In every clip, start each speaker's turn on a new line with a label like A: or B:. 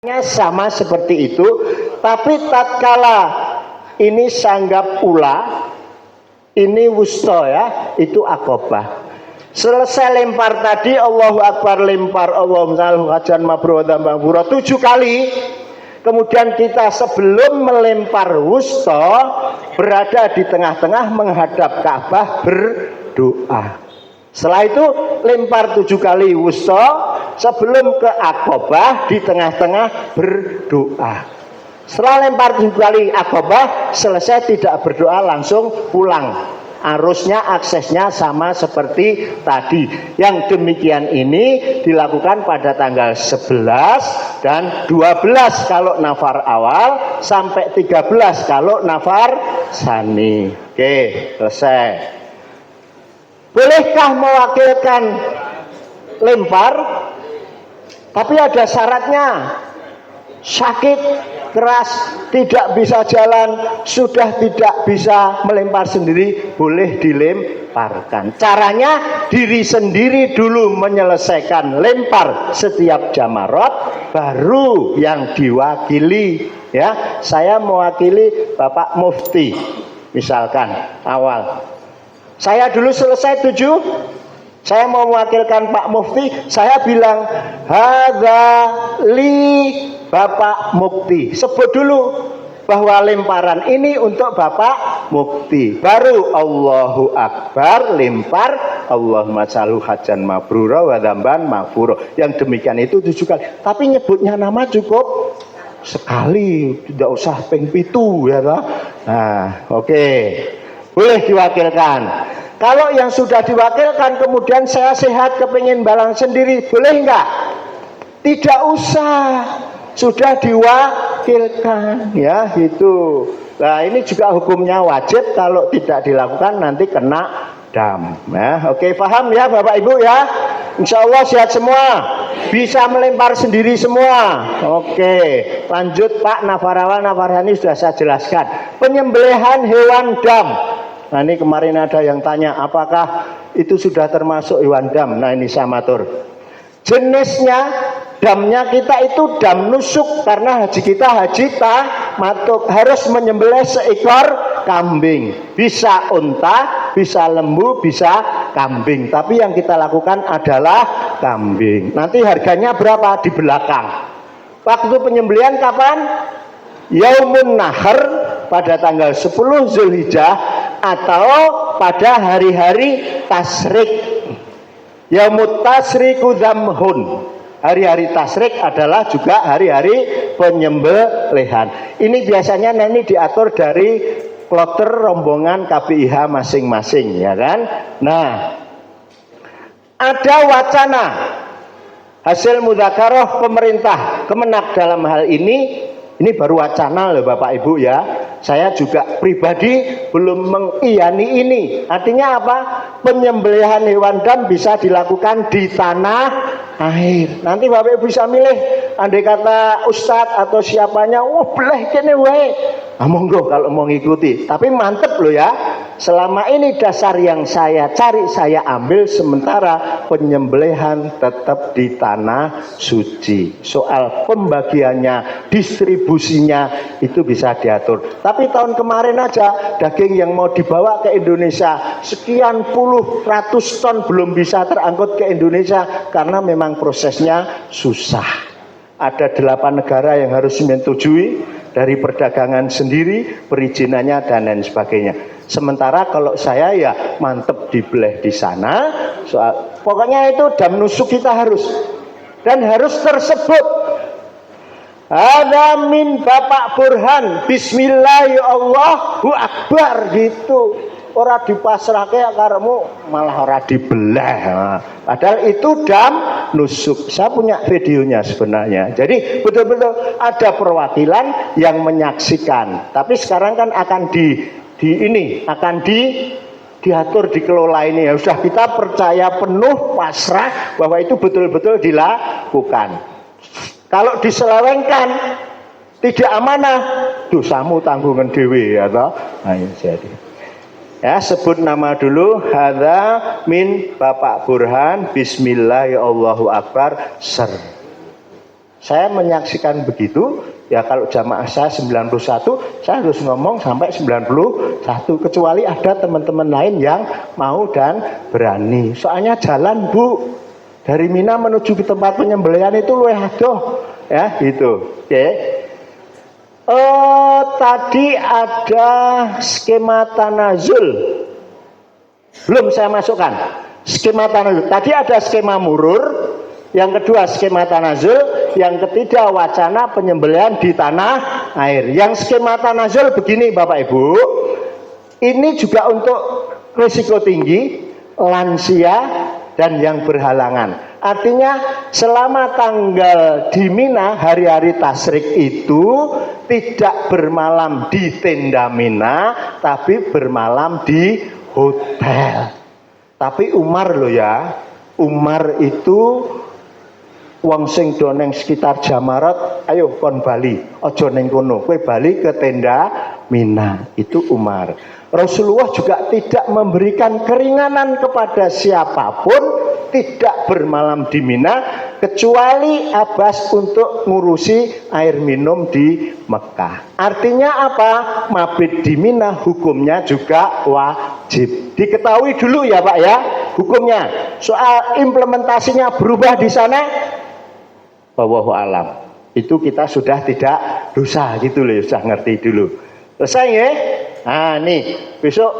A: sama seperti itu, tapi tatkala ini sanggap ula, ini wusta ya, itu akobah. Selesai lempar tadi, Allahu Akbar, lempar Allahumma shalli hajan mabrur wa maghfurah 7 kali. Kemudian kita sebelum melempar wusta berada di tengah-tengah menghadap Ka'bah berdoa. Setelah itu lempar 7 kali wusta, sebelum ke akobah di tengah-tengah berdoa. Setelah lempar 7 kali akobah selesai, tidak berdoa, langsung pulang. Arusnya, aksesnya sama seperti tadi. Yang demikian ini dilakukan pada tanggal 11 dan 12 kalau nafar awal, sampai 13 kalau nafar sani. Oke, selesai. Bolehkah mewakilkan lempar? Tapi ada syaratnya. Sakit keras, tidak bisa jalan, sudah tidak bisa melempar sendiri, boleh dilemparkan. Caranya diri sendiri dulu menyelesaikan lempar setiap jamarot, baru yang diwakili. Ya, saya mewakili Bapak Mufti misalkan awal. Saya dulu selesai 7, saya mau mewakilkan Pak Mufti, saya bilang hadza li Bapak Mufti. Sebut dulu bahwa lemparan ini untuk Bapak Mufti. Baru Allahu Akbar, lempar Allahumma shalli hajan mabrura wa dzamban maghfura. Yang demikian itu 7 kali. Tapi nyebutnya nama cukup sekali, tidak usah ping 7 ya toh. Nah, oke. Boleh diwakilkan. Kalau yang sudah diwakilkan kemudian saya sehat kepingin balang sendiri, boleh enggak? Tidak usah, sudah diwakilkan ya itu. Nah ini juga hukumnya wajib, kalau tidak dilakukan nanti kena dam ya. Oke, paham ya Bapak Ibu ya? Insya Allah sehat semua, bisa melempar sendiri semua. Oke, lanjut Pak Nafarawan Nafarhani, sudah saya jelaskan penyembelihan hewan dam. Nah ini kemarin ada yang tanya apakah itu sudah termasuk hewan dam. Nah ini saya matur, jenisnya damnya kita itu dam nusuk, karena haji kita haji tamatuk, harus menyembelih seekor kambing. Bisa unta, bisa lembu, bisa kambing, tapi yang kita lakukan adalah kambing. Nanti harganya berapa? Di belakang. Waktu penyembelihan kapan? Yaumun Nahr, pada tanggal 10 Zulhijjah atau pada hari-hari tasrik. Yaumut tasriku dzamhun. Hari-hari tasrik adalah juga hari-hari penyembelihan. Ini biasanya nanti diatur dari kloter rombongan KBIH masing-masing ya kan. Nah, ada wacana hasil mudzakarah pemerintah Kemenak dalam hal ini baru wacana loh Bapak Ibu ya. Saya juga pribadi belum mengiyani ini. Artinya apa? Penyembelihan hewan dam bisa dilakukan di tanah air. Nanti Bapak Ibu bisa milih, andai kata ustadz atau siapanya, wah boleh kene wae. Ah, monggo kalau mau ngikuti. Tapi mantep loh ya. Selama ini dasar yang saya cari, saya ambil, sementara penyembelihan tetap di tanah suci. Soal pembagiannya, distribusinya itu bisa diatur. Tapi tahun kemarin aja daging yang mau dibawa ke Indonesia sekian puluh ratus ton belum bisa terangkut ke Indonesia karena memang prosesnya susah. Ada 8 negara yang harus menyetujui, dari perdagangan sendiri, perizinannya dan lain sebagainya. Sementara kalau saya ya mantep dibeleh di sana. Soal pokoknya itu dam nusuk kita harus, dan harus tersebut ada min Bapak Burhan Bismillah ya Allahu Akbar gitu. Ora dipasrahke karemu malah ora dibelah. Padahal itu dam nusuk. Saya punya videonya sebenarnya. Jadi betul-betul ada perwakilan yang menyaksikan. Tapi sekarang kan akan diatur, dikelola ini ya. Sudah kita percaya penuh, pasrah bahwa itu betul-betul dilakukan. Kalau diselewengkan, tidak amanah, dosamu tanggungan dewi ya toh. Nah, jadi ya, sebut nama dulu. Hadza min Bapak Burhan Bismillah ya Allahu Akbar ser. Saya menyaksikan begitu, ya kalau jamaah saya 91, saya harus ngomong sampai 91, kecuali ada teman-teman lain yang mau dan berani. Soalnya jalan Bu, dari Mina menuju ke tempat penyembelihan itu luwih adoh, ya gitu. Oke. Tadi ada skema tanazul. Belum saya masukkan. Skema tanazul. Tadi ada skema murur. Yang kedua skema tanazul, yang ketiga wacana penyembelihan di tanah air. Yang skema tanazul begini Bapak Ibu, ini juga untuk risiko tinggi, lansia, dan yang berhalangan. Artinya selama tanggal di Mina, hari-hari tasyrik itu tidak bermalam di tenda Mina, tapi bermalam di hotel. Tapi Umar loh ya, Umar itu wong sing do neng sekitar Jamarat, ayo kon bali, ojo neng kono, kowe bali ke tenda Mina. Itu Umar. Rasulullah juga tidak memberikan keringanan kepada siapapun tidak bermalam di Mina, kecuali Abbas untuk ngurusi air minum di Mekah. Artinya apa? Mabit di Mina hukumnya juga wajib. Diketahui dulu ya Pak ya, hukumnya. Soal implementasinya berubah di sana, wallahu alam. Itu kita sudah tidak dosa gitu loh, sudah ngerti dulu. Selesai ya? Nah nih, besok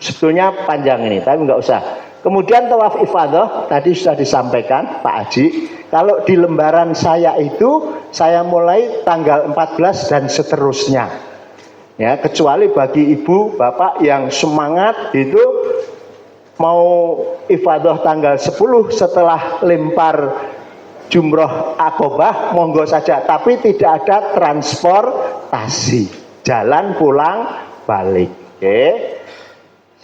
A: sebetulnya panjang ini, tapi nggak usah. Kemudian tawaf ifadah, tadi sudah disampaikan Pak Haji. Kalau di lembaran saya itu, saya mulai tanggal 14 dan seterusnya. Ya, kecuali bagi ibu, bapak yang semangat itu mau ifadah tanggal 10 setelah lempar jumroh akobah, monggo saja, tapi tidak ada transportasi, jalan pulang balik. Oke,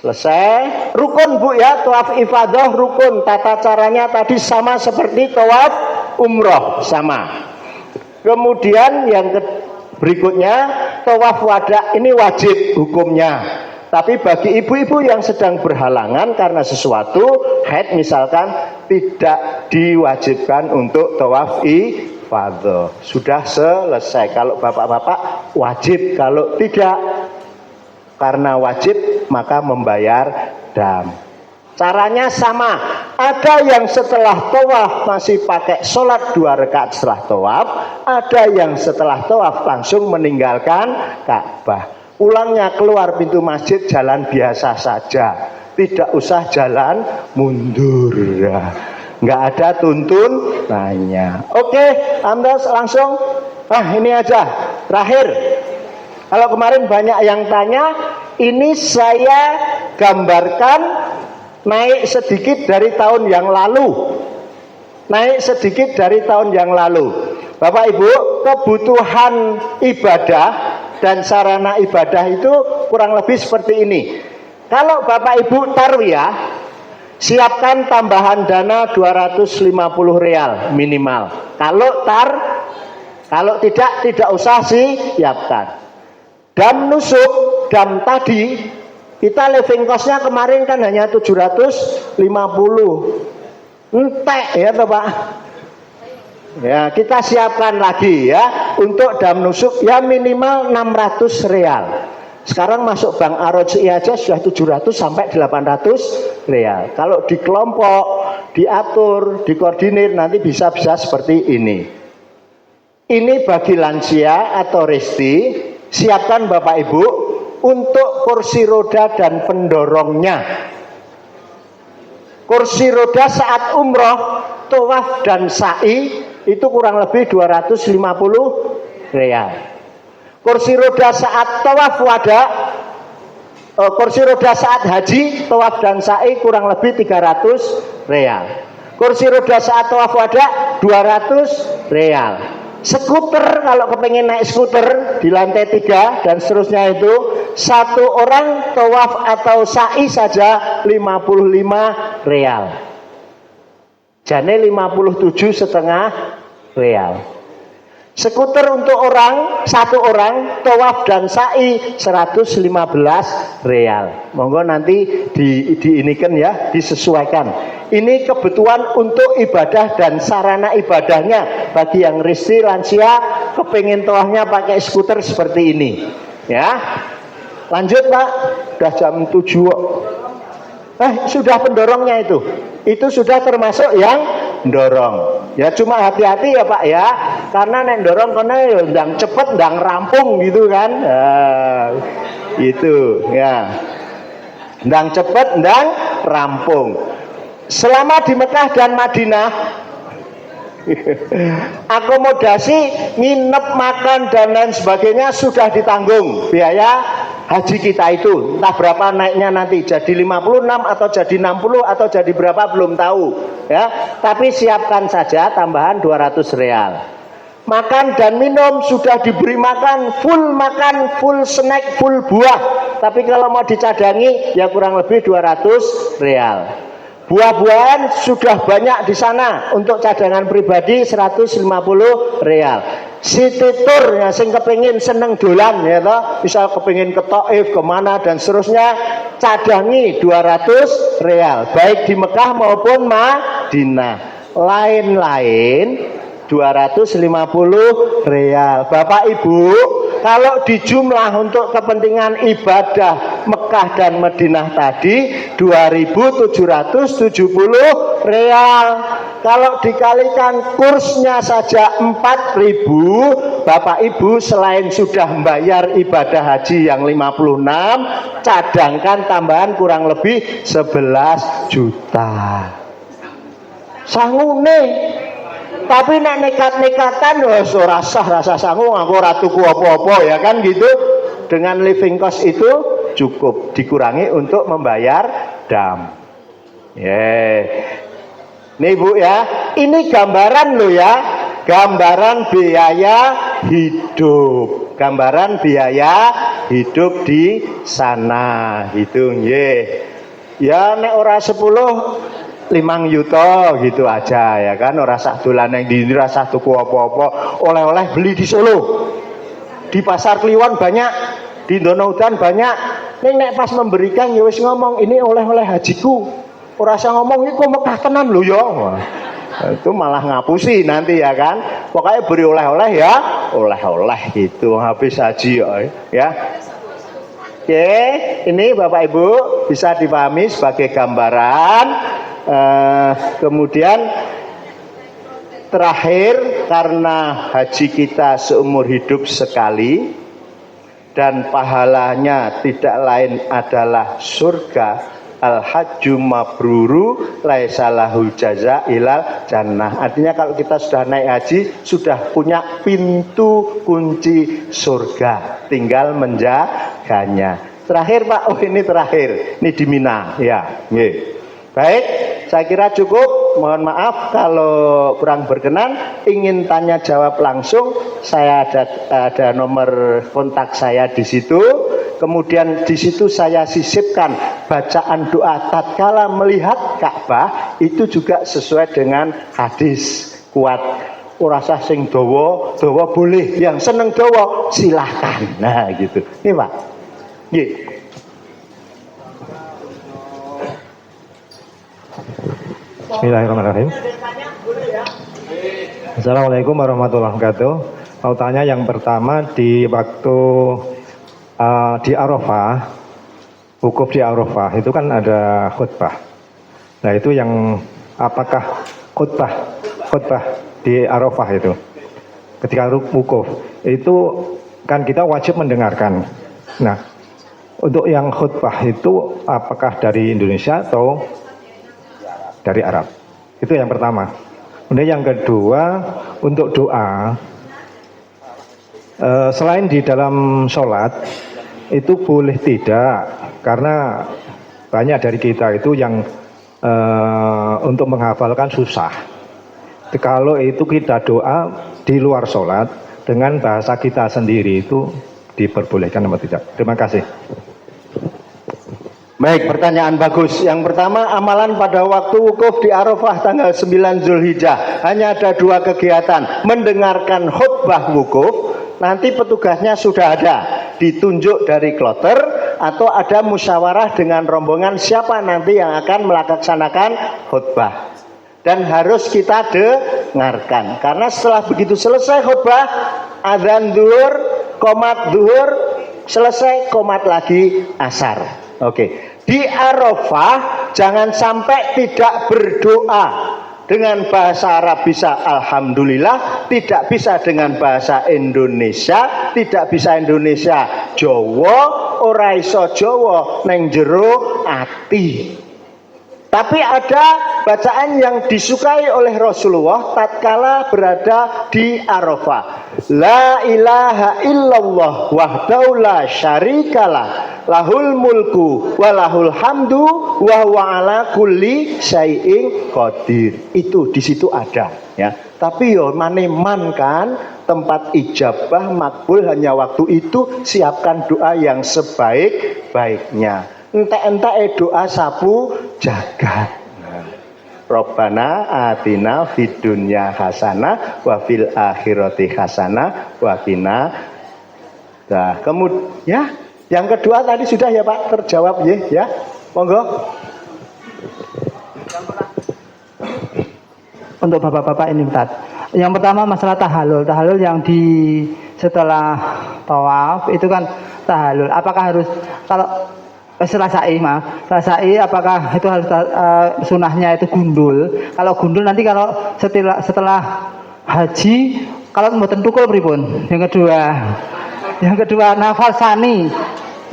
A: selesai. Rukun Bu ya, tawaf ifadah rukun. Tata caranya tadi sama seperti tawaf umroh, sama. Kemudian yang berikutnya tawaf wada, ini wajib hukumnya. Tapi bagi ibu-ibu yang sedang berhalangan karena sesuatu, haid misalkan, tidak diwajibkan untuk tawaf ifadah. Sudah selesai. Kalau bapak-bapak wajib, kalau tidak karena wajib maka membayar dam. Caranya sama. Ada yang setelah tawaf masih pakai sholat 2 rakaat setelah tawaf, ada yang setelah tawaf langsung meninggalkan Ka'bah. Pulangnya keluar pintu masjid jalan biasa saja, tidak usah jalan mundur, nggak ada tuntunannya. Oke, Anda langsung. Ini aja terakhir. Kalau kemarin banyak yang tanya, ini saya gambarkan naik sedikit dari tahun yang lalu. Naik sedikit dari tahun yang lalu. Bapak Ibu, kebutuhan ibadah dan sarana ibadah itu kurang lebih seperti ini. Kalau Bapak Ibu tarwiyah, siapkan tambahan dana 250 real minimal. Kalau tidak usah siapkan. Dam nusuk, dam tadi kita living cost-nya kemarin kan hanya 750. Entek ya toh Pak. Ya, kita siapkan lagi ya untuk dam nusuk ya minimal 600 real. Sekarang masuk Bank Aroj'i aja sudah 700 sampai 800 real. Kalau di kelompok, diatur, dikoordinir nanti bisa-bisa seperti ini. Ini bagi lansia atau resti, siapkan Bapak Ibu untuk kursi roda dan pendorongnya. Kursi roda saat umroh, tawaf dan sa'i itu kurang lebih 250 real. Kursi roda saat tawaf wada, kursi roda saat haji, tawaf dan sa'i kurang lebih 300 real. Kursi roda saat tawaf wada 200 real. Skuter kalau kepengen naik skuter di lantai 3 dan seterusnya itu, satu orang tawaf atau sa'i saja 55 real. Jane 57,5 real. Skuter untuk satu orang tawaf dan sa'i 115 real. Monggo nanti diinikan ya, disesuaikan. Ini kebutuhan untuk ibadah dan sarana ibadahnya. Bagi yang risti lansia kepingin toahnya pakai skuter seperti ini. Ya, lanjut Pak. Udah jam 7. Sudah pendorongnya itu. Itu sudah termasuk yang dorong. Ya cuma hati-hati ya Pak ya. Karena nek dorong kena ya ndang cepet ndang rampung gitu kan. Itu ya. Ndang cepet ndang rampung. Selama di Mekah dan Madinah akomodasi, nginep, makan dan lain sebagainya sudah ditanggung. Biaya haji kita itu entah berapa naiknya nanti, jadi 56 atau jadi 60 atau jadi berapa belum tahu ya. Tapi siapkan saja tambahan 200 real. Makan dan minum sudah diberi makan, full snack, full buah. Tapi kalau mau dicadangi ya kurang lebih 200 real. Buah-buahan sudah banyak di sana, untuk cadangan pribadi 150 real. City tour ya sing kepengin seneng dolan ya toh, misal kepengin ke Taif kemana dan seterusnya, cadangi 200 real baik di Mekah maupun Madinah. Lain-lain 250 real. Bapak Ibu, kalau dijumlah untuk kepentingan ibadah Mekah dan Madinah tadi 2.770 real. Kalau dikalikan kursnya saja 4.000, Bapak Ibu selain sudah membayar ibadah haji yang 56, cadangkan tambahan kurang lebih 11 juta. Sangune. Tapi nek nekat-nekatan wis ora rasa sanggup, aku ora tuku apa-apa ya kan gitu. Dengan living cost itu cukup dikurangi untuk membayar dam. Nih Bu ya, ini gambaran lo ya, gambaran biaya hidup. Gambaran biaya hidup di sana gitu nggih. Ya nek ora 10 5 yuto gitu aja ya kan, ora sak dolan yang di rasa tuku apa-apa, oleh-oleh beli di Solo, di pasar Kliwon banyak, di Donaudan banyak. Nek pas memberikan ya wis ngomong ini oleh-oleh hajiku, ora usah ngomong iku Mekah tenan lho ya. Itu malah ngapusi nanti ya kan. Pokoknya beri oleh-oleh ya, oleh-oleh gitu habis haji ya. Oke, ini Bapak Ibu bisa dipahami sebagai gambaran. Kemudian terakhir, karena haji kita seumur hidup sekali dan pahalanya tidak lain adalah surga, al hajju mabruru laisa lahul jaza ilal jannah. Artinya kalau kita sudah naik haji sudah punya pintu kunci surga, tinggal menjaganya. Terakhir Pak, ini terakhir, ini di Mina ya, nggih. Baik, saya kira cukup. Mohon maaf kalau kurang berkenan. Ingin tanya jawab langsung, saya ada nomor kontak saya di situ. Kemudian di situ saya sisipkan bacaan doa tatkala melihat Ka'bah, itu juga sesuai dengan hadis kuat. Ora usah sing dawa boleh, yang seneng dawa silahkan. Nah gitu. Ini Pak. Nggih.
B: Bismillahirrahmanirrahim. Assalamualaikum warahmatullahi wabarakatuh. Mau tanya yang pertama, di waktu di Arafah, wukuf di Arafah itu kan ada khutbah. Nah itu yang apakah khutbah di Arafah itu ketika wukuf itu kan kita wajib mendengarkan. Nah untuk yang khutbah itu apakah dari Indonesia atau dari Arab? Itu yang pertama. Kemudian yang kedua, untuk doa, selain di dalam sholat itu boleh tidak, karena banyak dari kita itu yang untuk menghafalkan susah. Kalau itu kita doa di luar sholat dengan bahasa kita sendiri, itu diperbolehkan atau tidak? Terima kasih.
A: Baik, pertanyaan bagus. Yang pertama, amalan pada waktu wukuf di Arafah tanggal 9 Zulhijjah. Hanya ada 2 kegiatan. Mendengarkan khutbah wukuf, nanti petugasnya sudah ada, ditunjuk dari kloter, atau ada musyawarah dengan rombongan siapa nanti yang akan melaksanakan khutbah. Dan harus kita dengarkan, karena setelah begitu selesai khutbah, adzan zuhur, qomat zuhur, selesai qomat lagi asar. Oke. Di Arafah jangan sampai tidak berdoa. Dengan bahasa Arab bisa alhamdulillah, tidak bisa dengan bahasa Indonesia, tidak bisa Indonesia Jawa, ora iso Jawa neng jero ati. Tapi ada bacaan yang disukai oleh Rasulullah tatkala berada di Arafah. La ilaha illallah wahdahu la syarikalah, lahul mulku wa lahul hamdu wa huwa ala kulli syai'in qadir. Itu di situ ada ya. Tapi yo maneman kan tempat ijabah makbul hanya waktu itu, siapkan doa yang sebaik-baiknya. Entek-entek doa sapu jagat. Robbana atina fid dunya hasanah wa fil akhirati hasanah wa qina. Nah, kemudian ya, yang kedua tadi sudah ya Pak terjawab ya. Monggo.
C: Untuk bapak-bapak ini Ustaz. Yang pertama masalah tahalul. Tahalul yang di setelah tawaf itu kan tahalul. Apakah harus kalau setelah sa'i apakah itu harus sunahnya itu gundul? Kalau gundul nanti kalau setelah haji kalau mboten tukul pripun? Yang kedua nafarsani.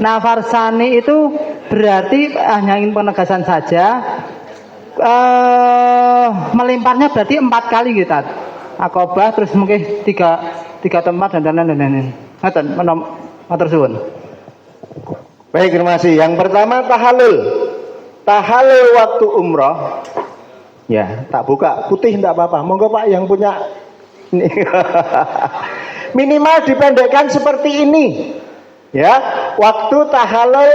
C: Nafarsani itu berarti hanya ingin penegasan saja. Melimparnya berarti 4 kali gitu. Akobah terus mungkin tiga tempat dan lain-lain. Ngaten matur suwun.
A: Baik, terima kasih. Yang pertama tahalul. Tahalul waktu umroh. Ya, tak buka putih enggak apa-apa. Monggo Pak yang punya ini. Minimal dipendekkan seperti ini. Ya, waktu tahalul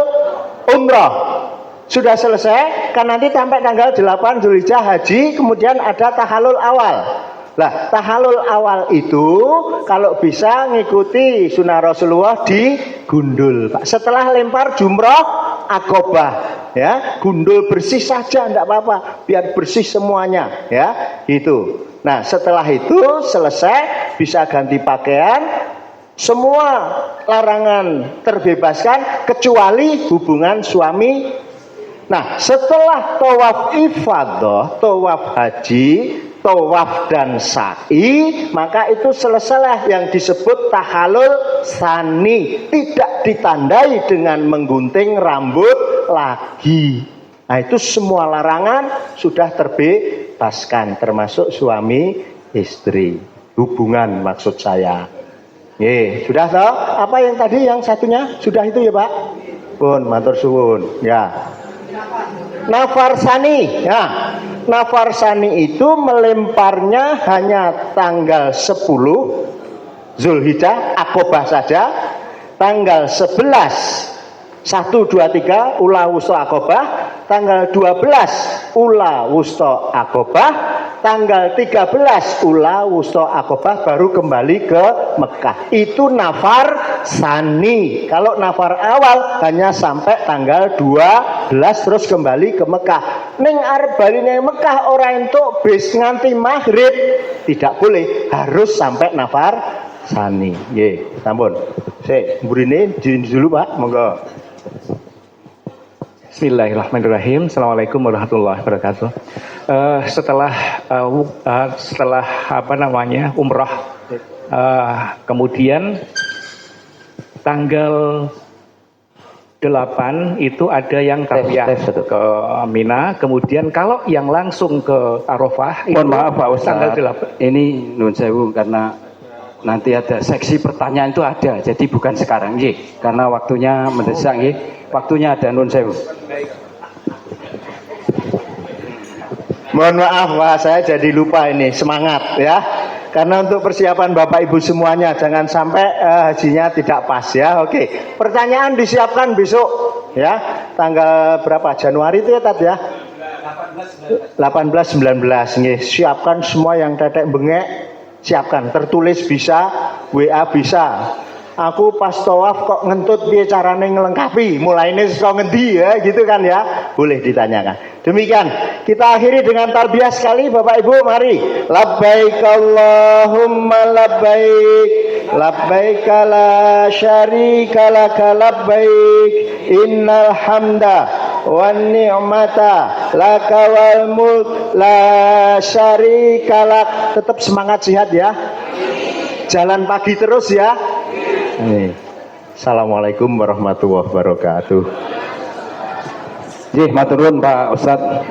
A: umroh sudah selesai, kan nanti sampai tanggal 8 Zulhijjah haji, kemudian ada tahalul awal. Lah, tahalul awal itu kalau bisa ngikuti sunnah Rasulullah di gundul, Pak. Setelah lempar jumroh akobah, ya, gundul bersih saja, enggak apa-apa, biar bersih semuanya, ya, gitu. Nah, setelah itu selesai, bisa ganti pakaian, semua larangan terbebaskan kecuali hubungan suami. Nah, setelah tawaf ifadah, tawaf haji, tawaf dan sa'i, maka itu selesailah yang disebut tahalul sani, tidak ditandai dengan menggunting rambut lagi. Nah, itu semua larangan sudah terbebaskan, termasuk suami istri, hubungan maksud saya. Sudah toh? Apa yang tadi yang satunya? Sudah itu ya Pak? Pun matur suwun ya. Nafarsani ya. Nafarsani itu melemparnya hanya tanggal 10 Zulhijjah, akobah saja. Tanggal 11 1, 2, 3 ula wusta akobah. Tanggal 12 ula wusta akobah. Tanggal 13 ula wusta akobah baru kembali ke Mekah. Itu nafar sani. Kalau nafar awal hanya sampai tanggal 12 terus kembali ke Mekah. Ning arep bali ning Mekah ora entuk bis nganti maghrib. Tidak boleh, harus sampai nafar sani. Nggih, sampun. Sik, mburine dulu Pak, monggo.
D: Bismillahirrahmanirrahim. Assalamualaikum warahmatullahi wabarakatuh. Setelah umrah, kemudian tanggal 8 itu ada yang tarbiyah ke Mina. Kemudian kalau yang langsung ke Arafah,
E: mohon maaf Pak Ustaz,
D: tanggal 8.
E: Ini nun sewu karena nanti ada seksi pertanyaan itu ada, jadi bukan sekarang nggih, karena waktunya mendesak nggih. Waktunya ada nun sewu.
A: Mohon maaf Pak, saya jadi lupa ini, semangat ya. Karena untuk persiapan Bapak Ibu semuanya jangan sampai hajinya tidak pas ya. Oke. Pertanyaan disiapkan besok ya. Tanggal berapa? Januari itu ya Tat ya? 18 19 nggih. Siapkan semua yang tetek bengek, siapkan. Tertulis bisa, WA bisa. aku pas tawaf kok ngentut piye carane ngelengkapi, mulaine saka ngendi ya, gitu kan ya. Boleh ditanyakan. Demikian, kita akhiri dengan talbiyah sekali Bapak Ibu, mari. Labbaik Allahumma labbaik, labbaik la syarika laka labbaik, innal hamda wan ni'mata laka wal mulk la syarika lak. Tetap semangat jihad ya. Jalan pagi terus ya. Assalamualaikum warahmatullahi wabarakatuh.
E: Nggih, matur nuwun Pak Ustadz.